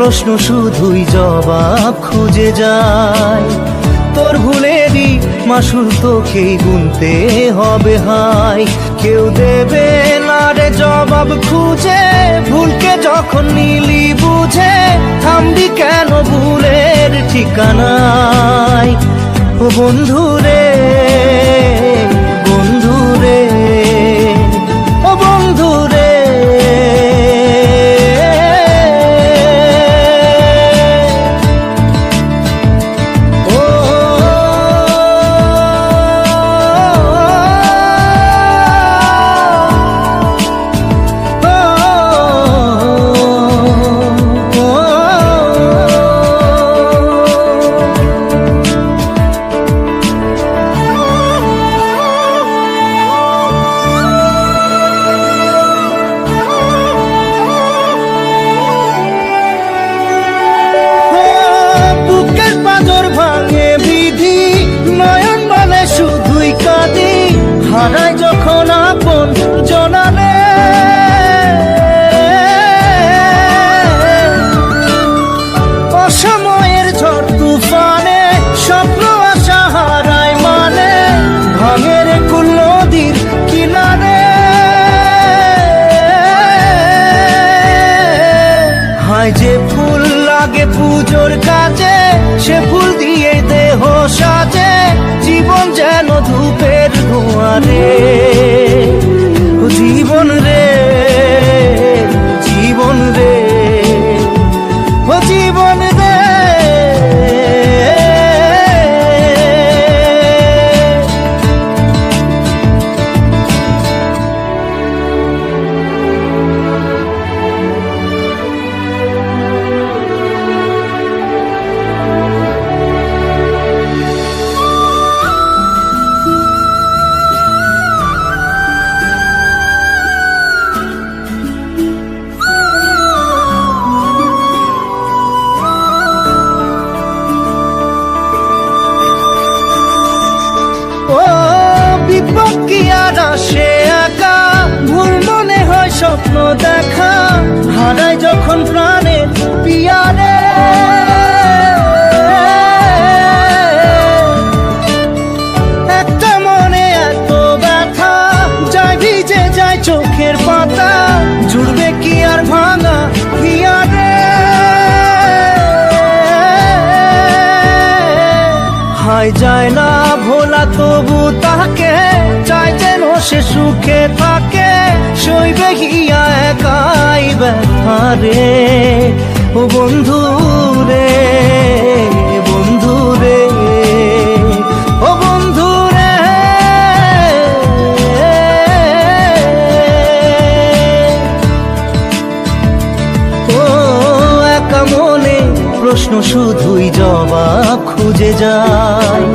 প্রশ্ন শুধুই জবাব খুঁজে যায়। তোর ভুলেরই মাসুল তোকেই গুনতে হবে হায়। কেউ দেবে না রে জবাব খুঁজে, ভুলকে যখন নিলি বুঝে থামবি কেন ভুলের ঠিকানায়। ও বন্ধু রে, বন্ধু রে, ও বন্ধু রে। হারাই যখন আপন জনারে, অসময়ের ঝড় তুফানে স্বপ্ন আশা হারায় মানে, ভাঙের কুল নদীর কিনারে। হায় যে ফুল লাগে পুজোর কাজে, সে ফুল দিয়ে দেহ সাজে, জীবন যেন ধূপের ধোঁয়ারে। ও জীবন রে, জীবন রে, ও জীবন রে। বিপদ কি আর আসে একা, ভুল মনে হয় স্বপ্ন দেখা, হারাই যখন প্রাণের পিয়ারে। একটা মনে এত ব্যথা, যায় ভিজে যায় চোখের পাতা, জুড়বে কি আর ভাঙা হিয়ারে। হায় যায় না ভোলা তবু তাকে, চাই যেন সে সুখে থাকে, সইবে হিয়া একাই ব্যথা রে। ও বন্ধু রে, বন্ধু রে, ও বন্ধু রে। ও একা মনে প্রশ্ন শুধুই জবাব খুঁজে যায়।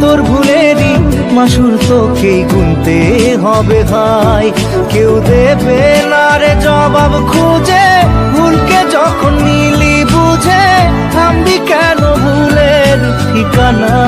তোর ভুলেরই মাসুল তোকেই গুনতে হবে ভাই। কেউ দেবে না রে জবাব খুঁজে, ভুলকে যখন নিলি বুঝে থামবি কেন ভুলের ঠিকানা।